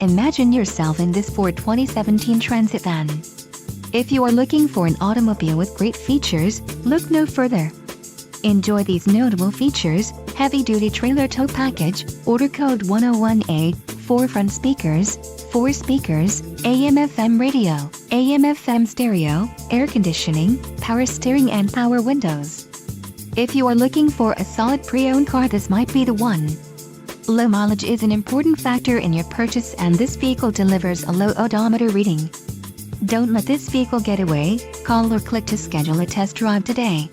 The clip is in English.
Imagine yourself in this Ford 2017 Transit van. If you are looking for an automobile with great features, look no further. Enjoy these notable features: heavy-duty trailer tow package, order code 101A, 4 front speakers, 4 speakers, AM/FM radio, AM/FM stereo, air conditioning, power steering and power windows. If you are looking for a solid pre-owned car, this might be the one. Low mileage is an important factor in your purchase, and this vehicle delivers a low odometer reading. Don't let this vehicle get away. Call or click to schedule a test drive today.